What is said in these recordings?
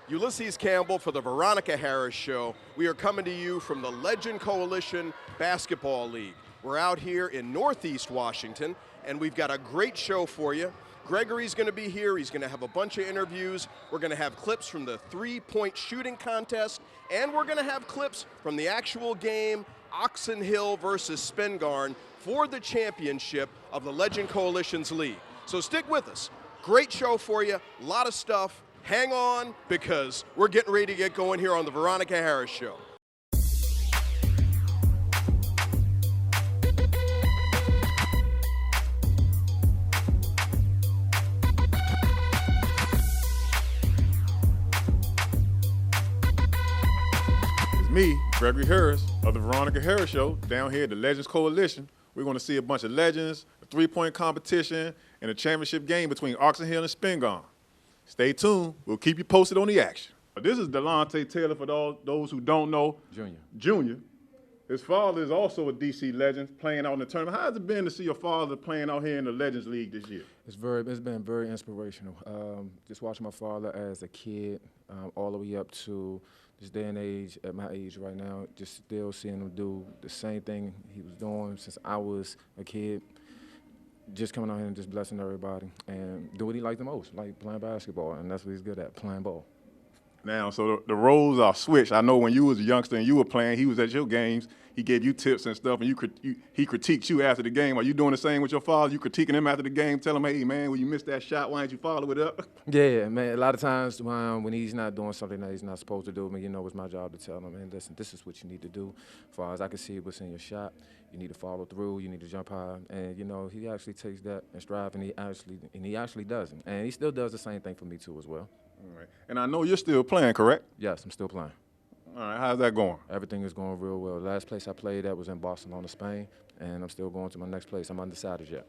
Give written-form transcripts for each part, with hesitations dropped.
Ulysses Campbell for the Veronica Harris Show. We are coming to you from the Legend Coalition Basketball League. We're out here in Northeast Washington, and we've got a great show for you. Gregory's going to be here. He's going to have a bunch of interviews. We're going to have clips from the three-point shooting contest, and we're going to have clips from the actual game, Oxon Hill versus Spingarn, for the championship of the Legend Coalition's league. So stick with us. Great show for you, a lot of stuff. Hang on, because we're getting ready to get going here on the Veronica Harris Show. It's me, Gregory Harris, of the Veronica Harris Show, down here at the Legends Coalition. We're going to see a bunch of legends, a three-point competition, and a championship game between Oxon Hill and Spingarn. Stay tuned. We'll keep you posted on the action. This is Delonte Taylor, for those who don't know. Junior. His father is also a DC legend, playing out in the tournament. How has it been to see your father playing out here in the Legends League this year? It's been very inspirational. Just watching my father as a kid, all the way up to this day and age, at my age right now, just still seeing him do the same thing he was doing since I was a kid. Just coming out here and just blessing everybody and do what he liked the most, like playing basketball, and that's what he's good at, playing ball. Now, so the roles are switched. I know when you was a youngster and you were playing, he was at your games. He gave you tips and stuff, and he critiqued you after the game. Are you doing the same with your father? You critiquing him after the game, tell him, hey, man, when you missed that shot, why didn't you follow it up? Yeah, man, a lot of times when he's not doing something that he's not supposed to do, I mean, you know, it's my job to tell him, man, listen, this is what you need to do. As far as I can see what's in your shot, you need to follow through, you need to jump high, and, you know, he actually takes that and strive, and he actually does it. And he still does the same thing for me, too, as well. All right. And I know you're still playing, correct? Yes, I'm still playing. All right, how's that going? Everything is going real well. The last place I played at was in Barcelona, Spain, and I'm still going to my next place. I'm undecided yet.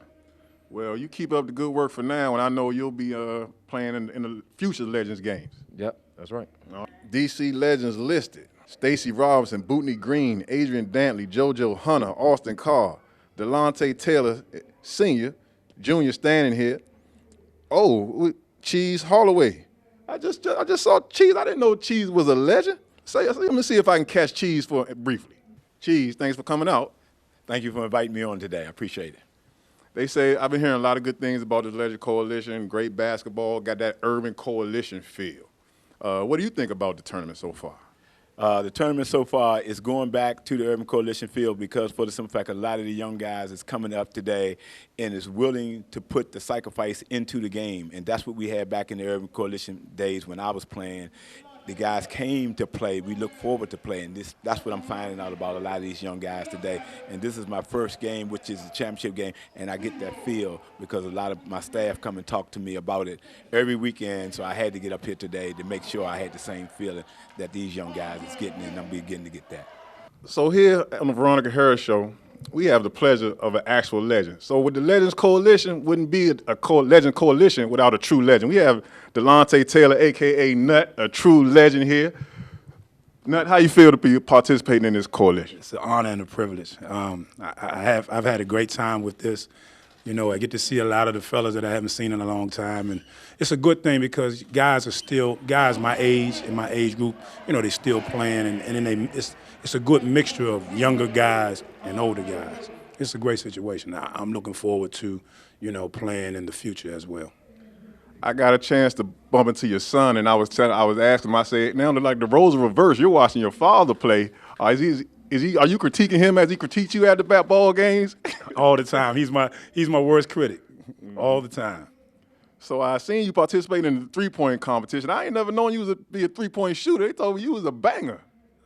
Well, you keep up the good work for now, and I know you'll be playing in the future Legends games. Yep, that's right. DC Legends listed: Stacey Robinson, Bootney Green, Adrian Dantley, JoJo Hunter, Austin Carr, Delonte Taylor Sr., Junior standing here. Oh, Cheese Holloway. I just saw Cheese. I didn't know Cheese was a legend. Let me see if I can catch Cheese for briefly. Cheese, thanks for coming out. Thank you for inviting me on today. I appreciate it. They say, I've been hearing a lot of good things about the Legend Coalition, great basketball, got that urban coalition feel. What do you think about the tournament so far? The tournament so far is going back to the Urban Coalition field because for the simple fact a lot of the young guys is coming up today and is willing to put the sacrifice into the game. And that's what we had back in the Urban Coalition days when I was playing. The guys came to play. We look forward to playing. That's what I'm finding out about a lot of these young guys today. And this is my first game, which is a championship game, and I get that feel because a lot of my staff come and talk to me about it every weekend. So I had to get up here today to make sure I had the same feeling that these young guys is getting, and I'm beginning to get that. So here on the Veronica Harris Show, we have the pleasure of an actual legend. So with the Legends Coalition, wouldn't be a Legend Coalition without a true legend. We have Delonte Taylor, a.k.a. Nut, a true legend here. Nut, how you feel to be participating in this coalition? It's an honor and a privilege. I've had a great time with this. You know, I get to see a lot of the fellas that I haven't seen in a long time, and it's a good thing because guys my age and my age group, you know, they're still playing, and then it's a good mixture of younger guys and older guys. It's a great situation. I'm looking forward to, you know, playing in the future as well. I got a chance to bump into your son, and I was asking him, I said, now like the roles are reversed. You're watching your father play. Are you critiquing him as he critiques you at the ball games? All the time. He's my worst critic. All the time. So I seen you participate in the three-point competition. I ain't never known you be a three-point shooter. They told me you was a banger.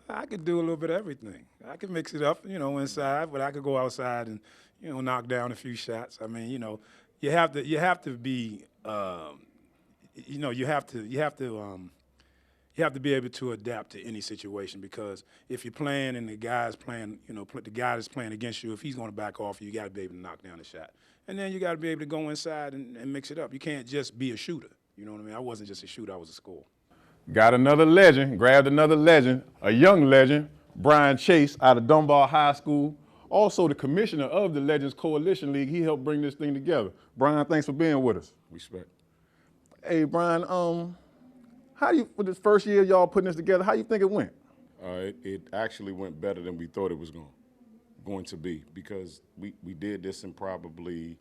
I could do a little bit of everything. I could mix it up, you know, inside, but I could go outside and, you know, knock down a few shots. I mean, you know, you have to be, you know, you have to be able to adapt to any situation because if you're playing and the guy's playing, you know, the guy that's playing against you, if he's going to back off you got to be able to knock down a shot. And then you got to be able to go inside and mix it up. You can't just be a shooter. You know what I mean? I wasn't just a shooter. I was a scorer. Got another legend, grabbed another legend, a young legend, Brian Chase out of Dunbar High School. Also the commissioner of the Legends Coalition League. He helped bring this thing together. Brian, thanks for being with us. Respect. Hey, Brian, How do you, for this first year y'all putting this together, how you think it went? It actually went better than we thought it was going to be, because we did this in probably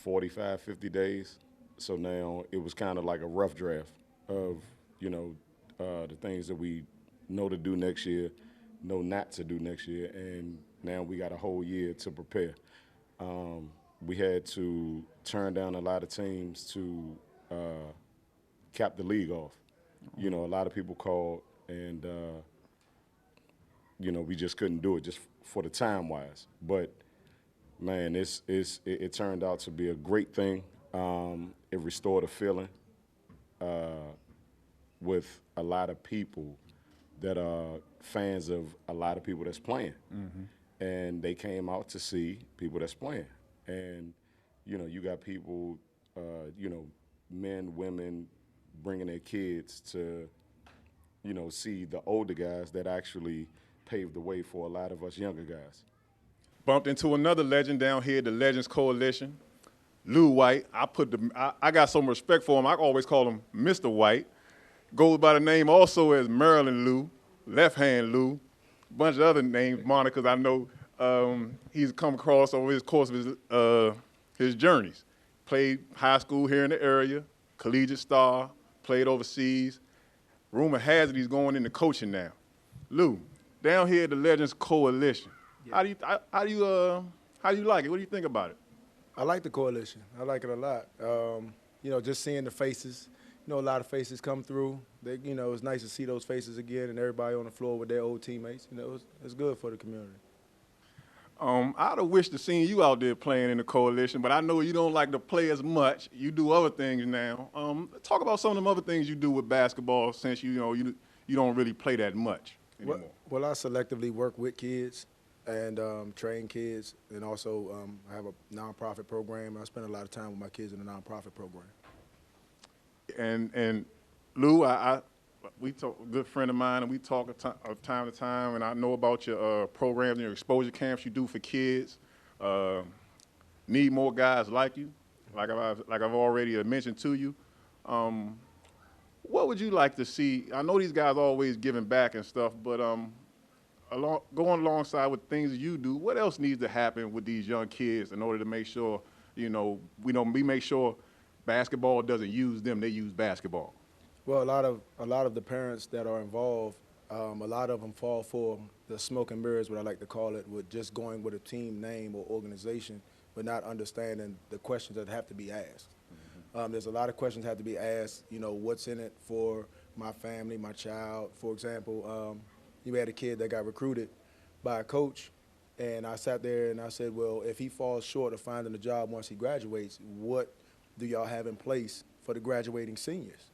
45, 50 days. So now it was kind of like a rough draft of, the things that we know to do next year, know not to do next year, and now we got a whole year to prepare. We had to turn down a lot of teams to cap the league off. A lot of people called, and we just couldn't do it just for the time-wise. But man, it turned out to be a great thing. It restored a feeling with a lot of people that are fans of a lot of people that's playing. And they came out to see people that's playing. And, you got people, men, women, bringing their kids to, see the older guys that actually paved the way for a lot of us younger guys. Bumped into another legend down here, the Legends Coalition, Lou White. I got some respect for him. I always call him Mr. White. Goes by the name also as Maryland Lou, Left Hand Lou, a bunch of other names, monikers I know he's come across over his course of his journeys. Played high school here in the area, collegiate star, played overseas. Rumor has it he's going into coaching now. Lou, down here at the Legends Coalition, how do you like it? What do you think about it? I like the coalition. I like it a lot. Just seeing the faces. A lot of faces come through. It's nice to see those faces again and everybody on the floor with their old teammates. It's good for the community. I'd have wished to seen you out there playing in the coalition, but I know you don't like to play as much. You do other things now. Talk about some of them other things you do with basketball, since you don't really play that much anymore. Well, I selectively work with kids and train kids, and also I have a nonprofit program. I spend a lot of time with my kids in the nonprofit program. And Lou, we talk, a good friend of mine, and we talk time to time, and I know about your programs and your exposure camps you do for kids. Need more guys like you, like I've already mentioned to you. What would you like to see? I know these guys are always giving back and stuff, but going alongside with things you do, what else needs to happen with these young kids in order to make sure, we make sure basketball doesn't use them, they use basketball? Well, a lot of the parents that are involved, a lot of them fall for the smoke and mirrors, what I like to call it, with just going with a team name or organization, but not understanding the questions that have to be asked. There's a lot of questions that have to be asked, what's in it for my family, my child. For example, you had a kid that got recruited by a coach, and I sat there and I said, well, if he falls short of finding a job once he graduates, what do y'all have in place for the graduating seniors?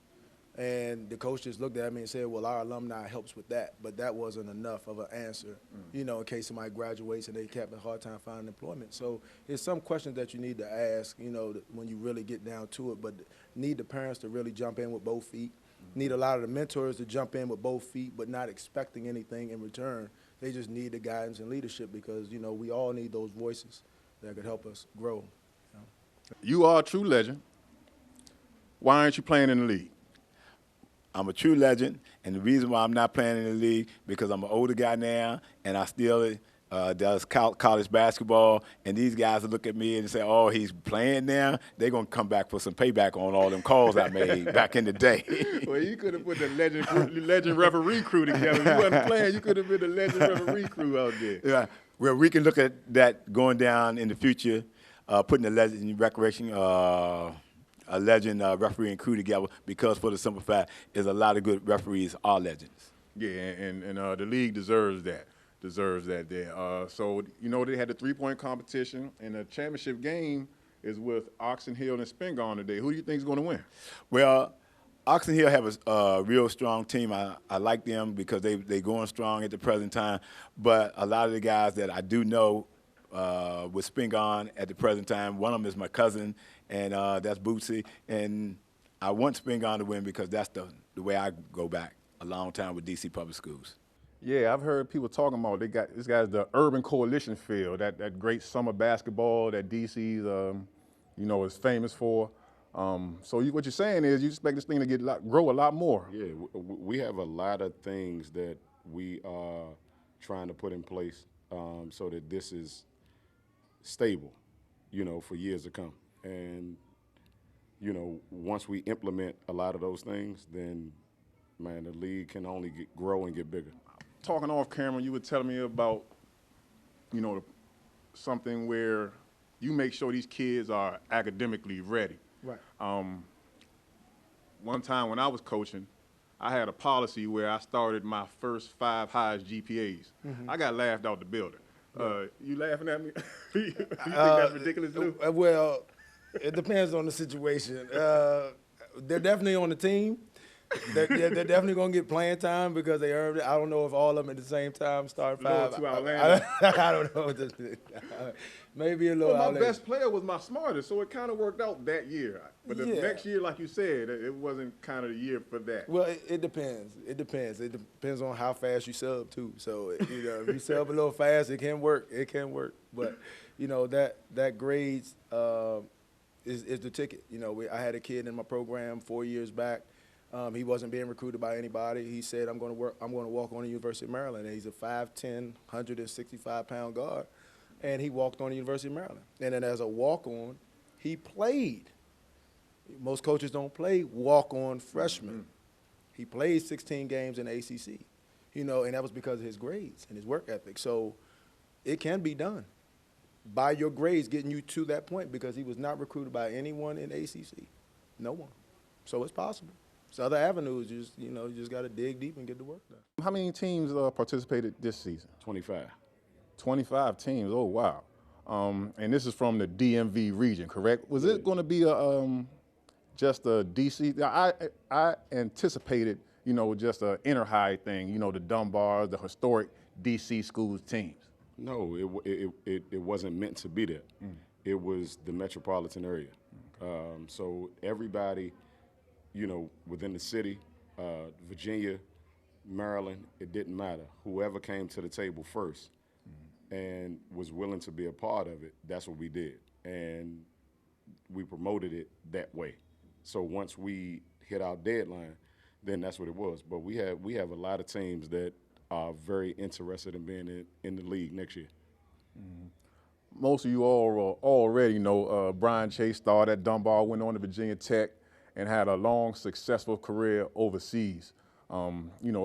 And the coach just looked at me and said, well, our alumni helps with that, but that wasn't enough of an answer, in case somebody graduates and they have a hard time finding employment. So there's some questions that you need to ask, when you really get down to it, but need the parents to really jump in with both feet. Need a lot of the mentors to jump in with both feet, but not expecting anything in return. They just need the guidance and leadership, because, we all need those voices that could help us grow. You are a true legend. Why aren't you playing in the league? I'm a true legend, and the reason why I'm not playing in the league, because I'm an older guy now, and I still does college basketball, and these guys will look at me and say, oh, he's playing now? They're going to come back for some payback on all them calls I made back in the day. Well, you could have put the legend referee crew together. If you wasn't playing, you could have been the legend referee crew out there. Yeah. Well, we can look at that going down in the future, putting the legend recreation a legend refereeing crew together, because for the simple fact is a lot of good referees are legends. Yeah, and the league deserves that there. So, they had the three-point competition, and the championship game is with Oxon Hill and Spingarn today. Who do you think is going to win? Well, Oxon Hill have a real strong team. I like them because they going strong at the present time, but a lot of the guys that I do know with Spingarn at the present time, one of them is my cousin, and that's Bootsy. And I want Spingarn to win because that's the way I go back a long time with DC Public Schools. Yeah, I've heard people talking about this guy's the Urban Coalition field, that great summer basketball that DC's is famous for. So what you're saying is you expect this thing to grow a lot more. Yeah, we have a lot of things that we are trying to put in place so that this is stable, for years to come. And, once we implement a lot of those things, then, man, the league can only grow and get bigger. Talking off camera, you were telling me about, something where you make sure these kids are academically ready. Right. One time when I was coaching, I had a policy where I started my first 5 highest GPAs. I got laughed out the building. You laughing at me? You think that's ridiculous, too? Well, it depends on the situation. They're definitely on the team. They're definitely going to get playing time because they earned it. I don't know if all of them at the same time start 5. Little too outlandish. I don't know. Maybe a little Well, my outlandish. best player was my smartest, so it kind of worked out that year. But the Yeah. next year, like you said, it wasn't kind of the year for that. Well, it depends. It depends. It depends on how fast you sub too. So if you sub a little fast, it can work. It can work. But that grades is the ticket. I had a kid in my program 4 years back. He wasn't being recruited by anybody. He said, I'm going to walk on the University of Maryland. And he's a 5'10", 165-pound guard. And he walked on the University of Maryland. And then as a walk-on, he played. Most coaches don't play walk-on freshmen. He played 16 games in the ACC, and that was because of his grades and his work ethic. So it can be done by your grades getting you to that point because he was not recruited by anyone in the ACC, no one. So it's possible. It's other avenues. You just got to dig deep and get the work done. How many teams participated this season? 25. 25 teams. Oh, wow. And this is from the DMV region, correct? Was it going to be just a DC? I anticipated, just an inter-high thing, the Dunbar, the historic DC schools teams. No, it wasn't meant to be that. It was the metropolitan area. So everybody, within the city, Virginia, Maryland, it didn't matter. Whoever came to the table first and was willing to be a part of it, that's what we did. And we promoted it that way. So once we hit our deadline, then that's what it was. But we have a lot of teams that are very interested in being in the league next year. Most of you all already know Brian Chase started at Dunbar, went on to Virginia Tech, and had a long, successful career overseas. A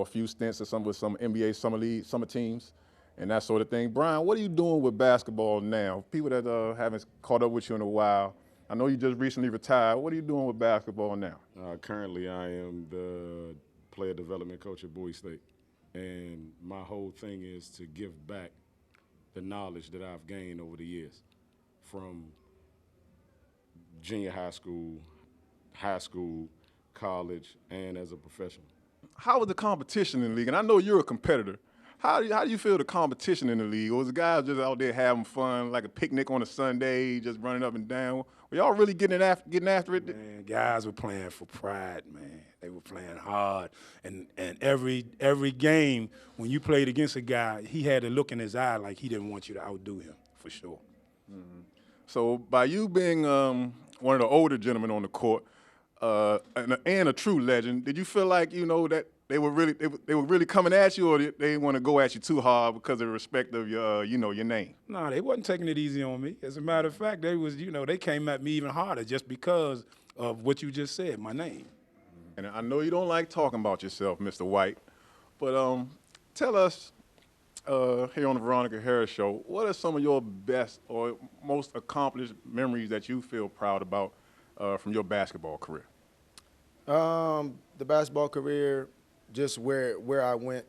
few stints with some NBA summer teams, and that sort of thing. Brian, what are you doing with basketball now? People that haven't caught up with you in a while, I know you just recently retired. What are you doing with basketball now? Currently, I am the player development coach at Bowie State, and my whole thing is to give back the knowledge that I've gained over the years from junior high school, college, and as a professional. How was the competition in the league? And I know you're a competitor. How do you feel the competition in the league? Or was the guys just out there having fun, like a picnic on a Sunday, just running up and down? Were y'all really getting after it? Man, guys were playing for pride, man. They were playing hard. And every game, when you played against a guy, he had a look in his eye like he didn't want you to outdo him, for sure. So by you being one of the older gentlemen on the court and a true legend, did you feel like, that they were really coming at you, or they didn't want to go at you too hard because of the respect of your name? No, they wasn't taking it easy on me. As a matter of fact, they came at me even harder just because of what you just said, my name. And I know you don't like talking about yourself, Mr. White, but tell us here on the Veronica Harris Show, what are some of your best or most accomplished memories that you feel proud about from your basketball career? The basketball career, just where I went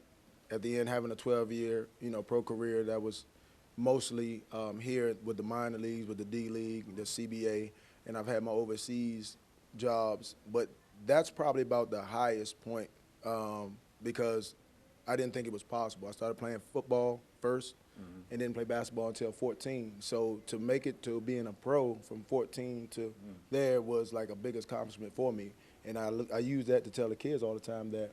at the end, having a 12-year, pro career that was mostly here with the minor leagues, with the D League, the CBA, and I've had my overseas jobs. But that's probably about the highest point because I didn't think it was possible. I started playing football first and didn't play basketball until 14. So to make it to being a pro from 14 to there was like a big accomplishment for me. And I use that to tell the kids all the time that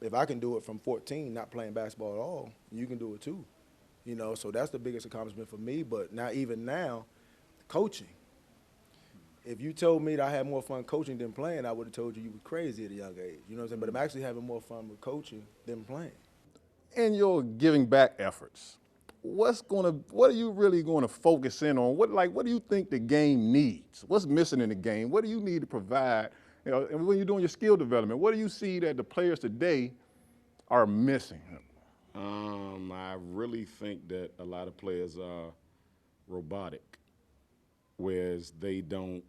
if I can do it from 14, not playing basketball at all, you can do it too. So that's the biggest accomplishment for me. But now, even now, coaching if you told me that I had more fun coaching than playing, I would have told you were crazy at a young age. You know what I'm saying? But I'm actually having more fun with coaching than playing. In your giving back efforts, what are you really going to focus in on? What do you think the game needs? What's missing in the game? What do you need to provide? You know, and when you're doing your skill development, what do you see that the players today are missing? I really think that a lot of players are robotic, whereas they don't,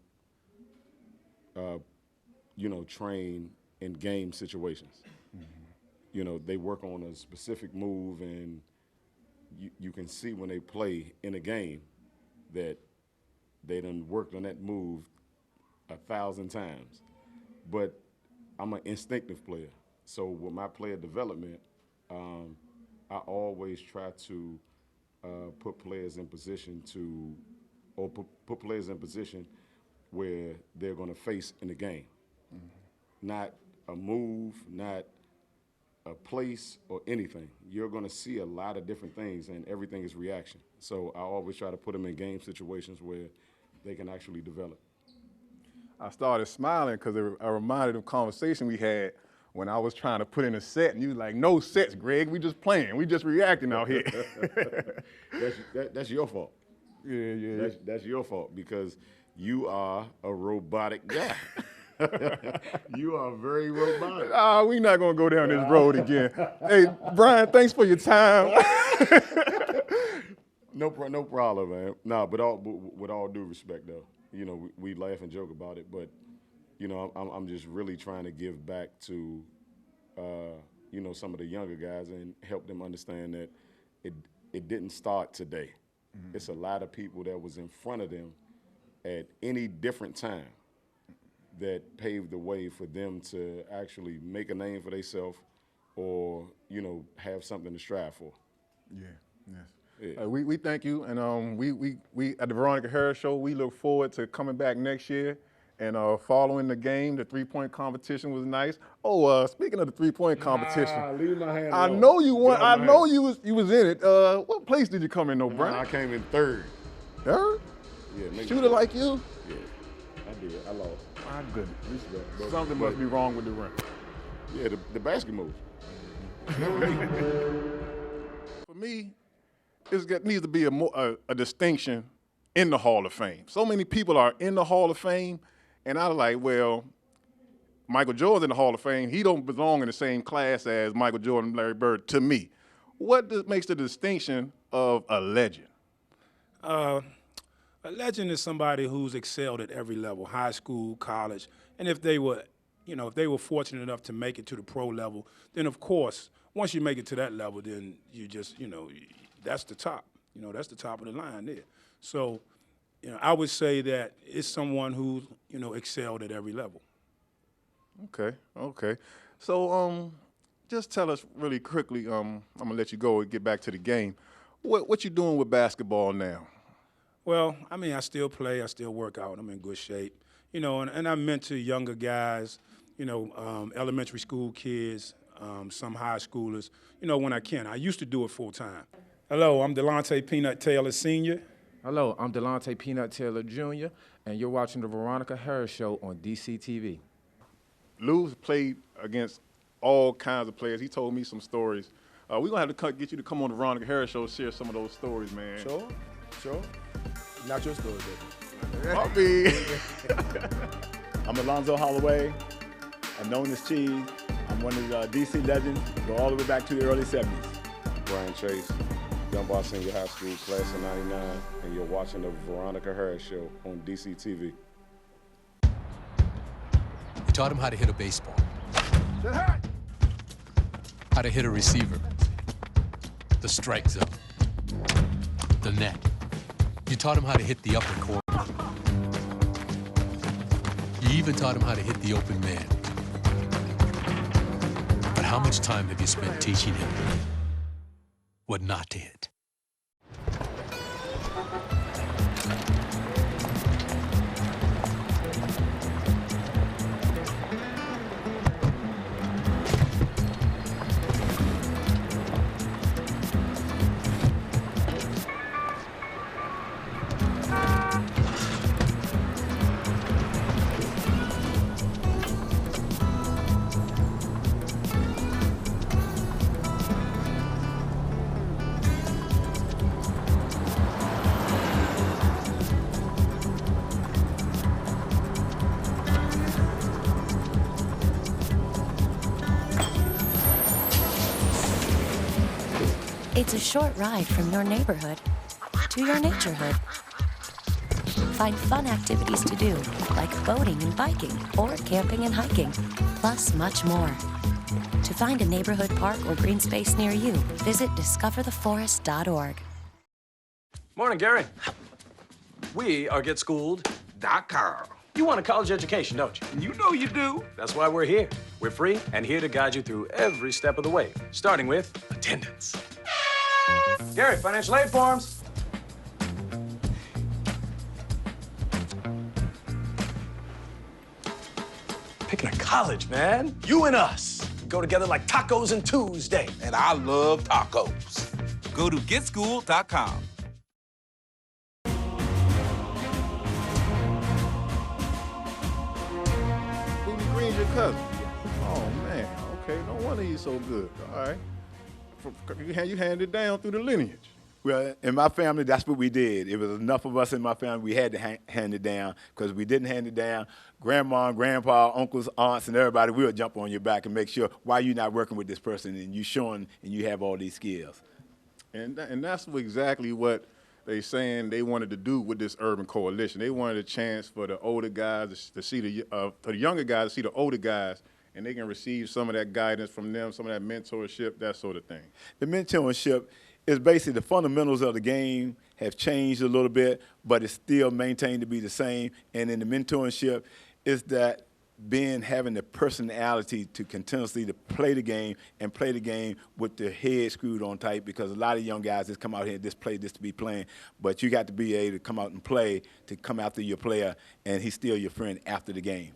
train in game situations. You know, they work on a specific move, and you can see when they play in a game that they done worked on that move 1,000 times. But I'm an instinctive player. So with my player development, I always try to put players in position put players in position where they're going to face in the game. Not a move, not a place or anything. You're going to see a lot of different things, and everything is reaction. So I always try to put them in game situations where they can actually develop. I started smiling because I reminded of a conversation we had when I was trying to put in a set, and you was like, no sets, Greg, we just playing, we just reacting out here. That's your fault. Yeah. That's your fault because you are a robotic guy. You are very robotic. We're not going to go down this road again. Hey, Brian, thanks for your time. No problem, man. No, but with all due respect, though, you know, we laugh and joke about it, but, you know, I'm just really trying to give back to, some of the younger guys and help them understand that it didn't start today. Mm-hmm. It's a lot of people that was in front of them at any different time that paved the way for them to actually make a name for themselves or, have something to strive for. Yeah, yes. Yeah. We thank you, and we at the Veronica Harris Show, we look forward to coming back next year and following the game. The three-point competition was nice. Oh, speaking of the three-point competition, Leave my hand I alone. know you won. I Get off my know hand. you was in it. What place did you come in, though, Brian? I came in third. Third? Yeah, Shooter like you? Yeah, I did. I lost. My goodness. Respect, but- Something must be wrong with the rim. Yeah, the basket moves. For me, it needs to be a distinction in the Hall of Fame. So many people are in the Hall of Fame, and I was like, well, Michael Jordan's in the Hall of Fame. He don't belong in the same class as Michael Jordan and Larry Bird to me. What makes the distinction of a legend? A legend is somebody who's excelled at every level, high school, college, and if they were fortunate enough to make it to the pro level, then of course, once you make it to that level, then you just, that's the top. That's the top of the line there. So, I would say that it's someone who, excelled at every level. Okay. So, just tell us really quickly, I'm gonna let you go and get back to the game. What you doing with basketball now? Well, I still play, I still work out, I'm in good shape. And I mentor younger guys, elementary school kids, some high schoolers, when I can. I used to do it full time. Hello, I'm Delonte Peanut Taylor Sr. Hello, I'm Delonte Peanut Taylor Jr., and you're watching the Veronica Harris Show on DCTV. Lou's played against all kinds of players. He told me some stories. We're going to have to get you to come on the Veronica Harris Show and share some of those stories, man. Sure. Not your story, baby. I mean, I'm Alonzo Holloway. I'm known as Cheese. I'm one of the DC legends. Go all the way back to the early 70s. Brian Chase, Dunbar Senior High School, class of 99, and you're watching the Veronica Harris Show on DCTV. We taught him how to hit a baseball, how to hit a receiver, the strike zone, the net. You taught him how to hit the upper corner. You even taught him how to hit the open man. But how much time have you spent teaching him what not to hit? It's a short ride from your neighborhood to your naturehood. Find fun activities to do, like boating and biking, or camping and hiking, plus much more. To find a neighborhood park or green space near you, visit discovertheforest.org. Morning, Gary. We are GetSchooled.com. You want a college education, don't you? You know you do. That's why we're here. We're free and here to guide you through every step of the way, starting with attendance. Gary, financial aid forms. Picking a college, man. You and us. We go together like tacos and Tuesday. And I love tacos. Go to GetSchooled.com. Booty Green's your cousin. Oh, man. Okay, no wonder he's so good. All right. You handed it down through the lineage. Well, in my family, that's what we did. It was enough of us in my family, we had to hand it down, because we didn't hand it down, grandma, grandpa, uncles, aunts, and everybody will jump on your back and make sure why you're not working with this person and you showing and you have all these skills. And that's exactly what they saying they wanted to do with this urban coalition. They wanted a chance for the older guys to see for the younger guys to see the older guys, and they can receive some of that guidance from them, some of that mentorship, that sort of thing. The mentorship is basically the fundamentals of the game have changed a little bit, but it's still maintained to be the same. And in the mentorship, is that having the personality to continuously to play the game and play the game with the head screwed on tight, because a lot of young guys just come out here and just play just to be playing. But you got to be able to come out and play, to come after your player, and he's still your friend after the game.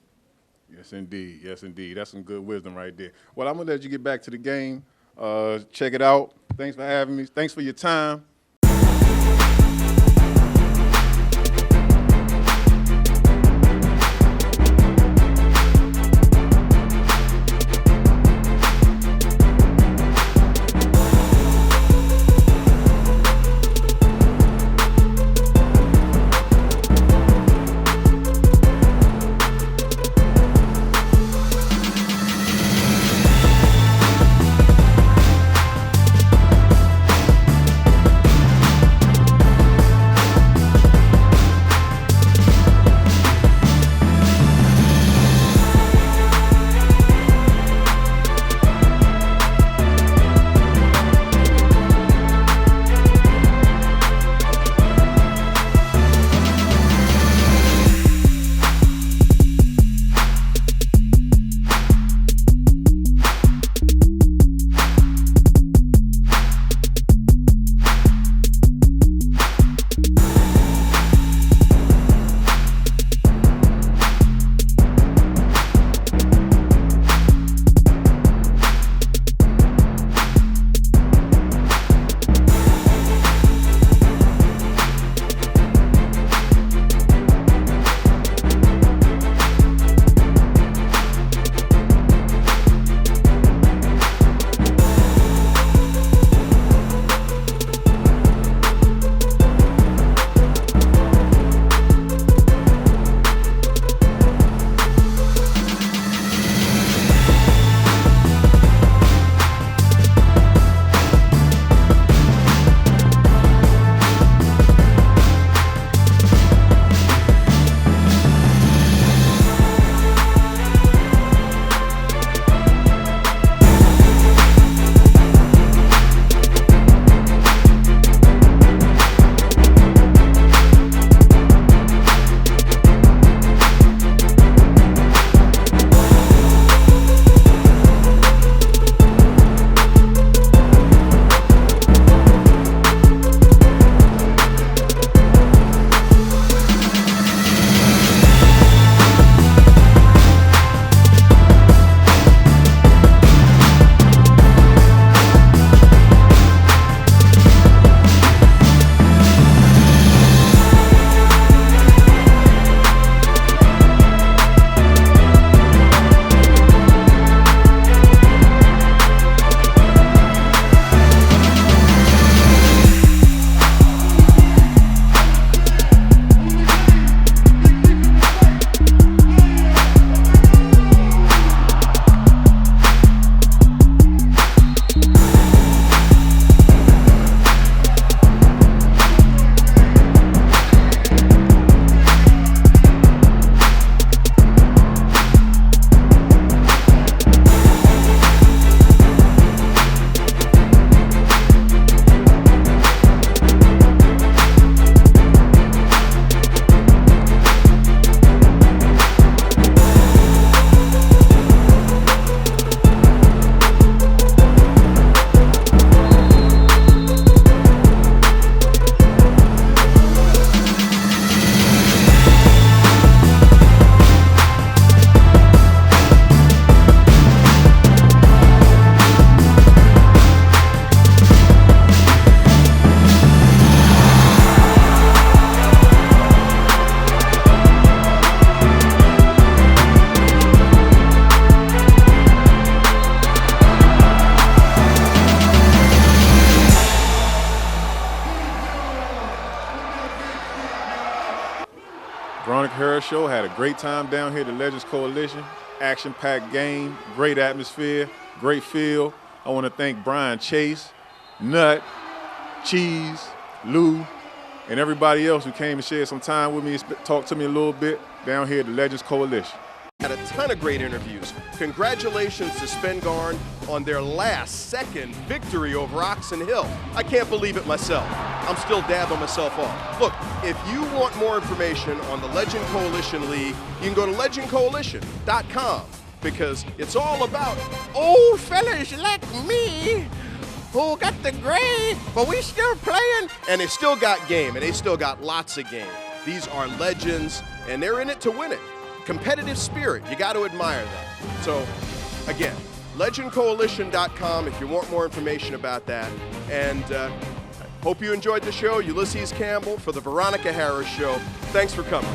Yes, indeed. Yes, indeed. That's some good wisdom right there. Well, I'm going to let you get back to the game. Check it out. Thanks for having me. Thanks for your time. Harris Show. Had a great time down here at the Legends Coalition. Action-packed game, great atmosphere, great feel. I want to thank Brian Chase, Nut, Cheese, Lou, and everybody else who came and shared some time with me and talked to me a little bit down here at the Legends Coalition. Had a ton of great interviews. Congratulations to Spingarn on their second victory over Oxon Hill. I can't believe it myself. I'm still dabbing myself off. Look, if you want more information on the Legend Coalition League, you can go to legendcoalition.com because it's all about old fellas like me who got the grade, but we still playing. And they still got game, and they still got lots of game. These are legends, and they're in it to win it. Competitive spirit, you got to admire that. So, again, legendcoalition.com if you want more information about that. And hope you enjoyed the show. Ulysses Campbell for the Veronica Harris Show. Thanks for coming.